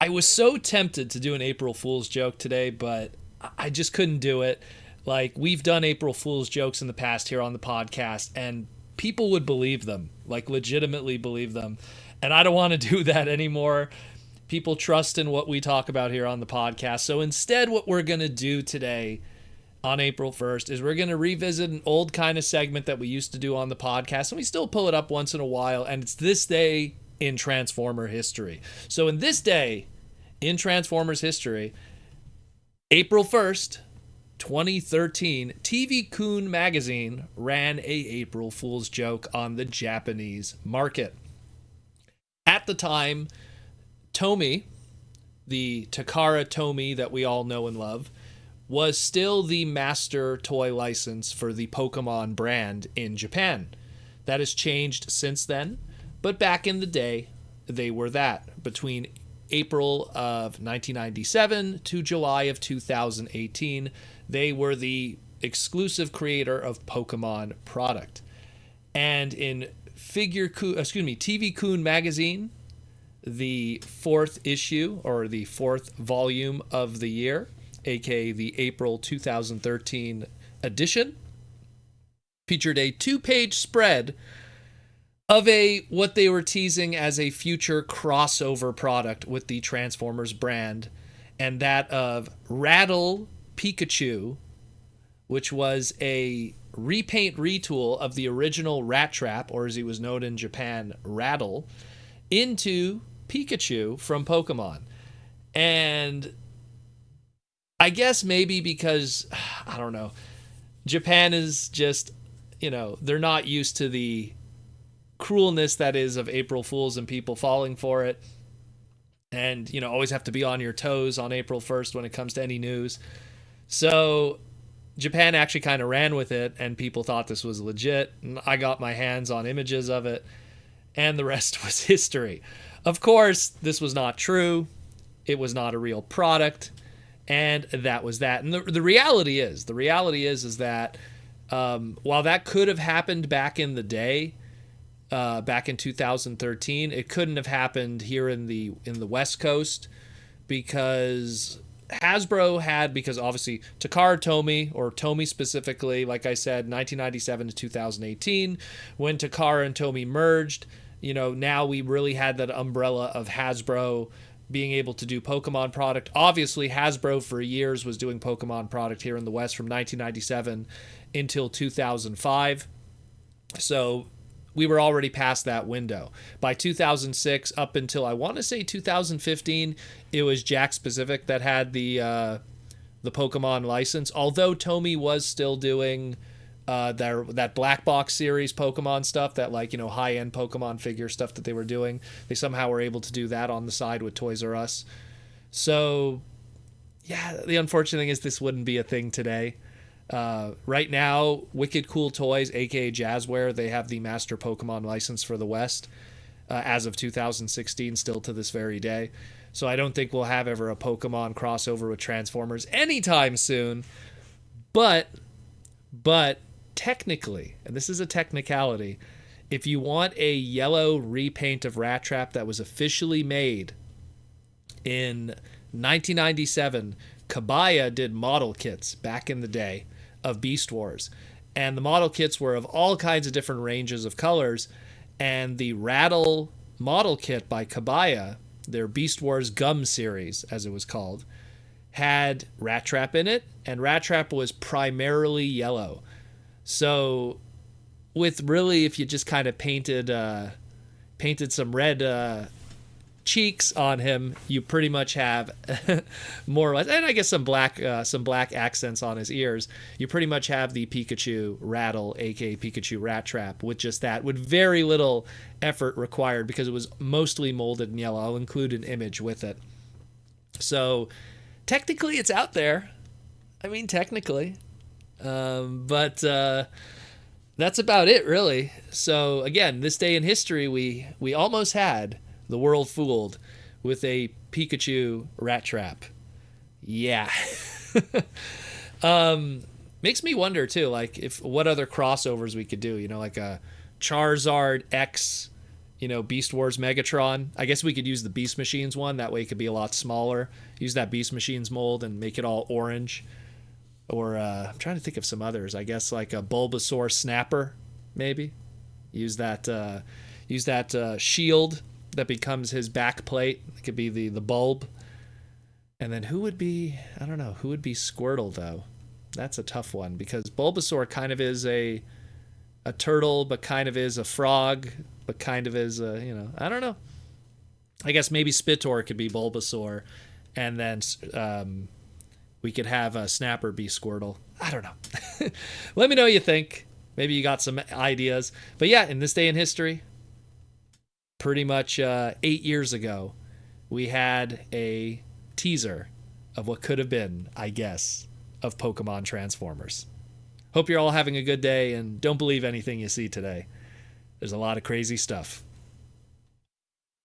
I was so tempted to do an April Fool's joke today, but I just couldn't do it. Like, we've done April Fool's jokes in the past here on the podcast, and people would believe them, like legitimately believe them. And I don't want to do that anymore. People trust in what we talk about here on the podcast. So instead, what we're going to do today on April 1st is we're going to revisit an old kind of segment that we used to do on the podcast, and we still pull it up once in a while, and it's This Day in Transformer History. So in this day in Transformers history, April 1st, 2013, TV-Kun Magazine ran a April Fool's joke on the Japanese market. At the time, Tomy, the Takara-Tomy that we all know and love, was still the master toy license for the Pokemon brand in Japan. That has changed since then, but back in the day, they were that. Between April of 1997 to July of 2018, they were the exclusive creator of Pokemon product. And in TV-Kun Magazine, the fourth issue, or the fourth volume of the year, aka the April 2013 edition, featured a 2-page spread of what they were teasing as a future crossover product with the Transformers brand, and that of Rattle Pikachu, which was a repaint retool of the original Rattrap, or as he was known in Japan, Rattle, into Pikachu from Pokemon. And I guess maybe because, I don't know, Japan is just, they're not used to the cruelness that is of April Fools and people falling for it. And, always have to be on your toes on April 1st when it comes to any news. So Japan actually kind of ran with it, and people thought this was legit. And I got my hands on images of it, and the rest was history. Of course, this was not true. It was not a real product, and that was that. And the reality is that while that could have happened back in the day, back in 2013, it couldn't have happened here in the West Coast, because because obviously Takara-Tomy, or Tomy specifically, like I said, 1997 to 2018, when Takara and Tomy merged, now we really had that umbrella of Hasbro being able to do Pokemon product. Obviously, Hasbro for years was doing Pokemon product here in the West from 1997 until 2005. So we were already past that window. By 2006, up until I want to say 2015, it was Jakks Pacific that had the Pokemon license. Although Tomy was still doing that black box series Pokemon stuff, that high-end Pokemon figure stuff that they were doing, they somehow were able to do that on the side with Toys R Us. So yeah, the unfortunate thing is this wouldn't be a thing today. Right now, Wicked Cool Toys, aka Jazzware, they have the master Pokemon license for the West as of 2016, still to this very day. So I don't think we'll have ever a Pokemon crossover with Transformers anytime soon. But technically, and this is a technicality, if you want a yellow repaint of Rattrap that was officially made in 1997, Kabaya did model kits back in the day of Beast Wars. And the model kits were of all kinds of different ranges of colors. And the Rattle model kit by Kabaya, their Beast Wars Gum series, as it was called, had Rattrap in it. And Rattrap was primarily yellow. So with really, if you just kind of painted some red cheeks on him, you pretty much have more or less, and I guess some black accents on his ears, you pretty much have the Pikachu Rattle, aka Pikachu Rattrap, with just that, with very little effort required, because it was mostly molded in yellow. I'll include an image with it. So technically it's out there. I mean, technically. But that's about it, really. So again, this day in history, we almost had the world fooled with a Pikachu Rattrap. Yeah. Makes me wonder too, like, if what other crossovers we could do, like a Charizard X Beast Wars Megatron. I guess we could use the Beast Machines one. That way it could be a lot smaller. Use that Beast Machines mold and make it all orange. Or I'm trying to think of some others. I guess like a Bulbasaur Snapper, maybe. Use that shield that becomes his back plate. It could be the bulb. And then who would be Squirtle, though? That's a tough one, because Bulbasaur kind of is a turtle, but kind of is a frog, but kind of is I don't know. I guess maybe Spittor could be Bulbasaur, and then we could have a Snapper be Squirtle. I don't know. Let me know what you think. Maybe you got some ideas. But yeah, in this day in history, pretty much 8 years ago, we had a teaser of what could have been, I guess, of Pokemon Transformers. Hope you're all having a good day, and don't believe anything you see today. There's a lot of crazy stuff.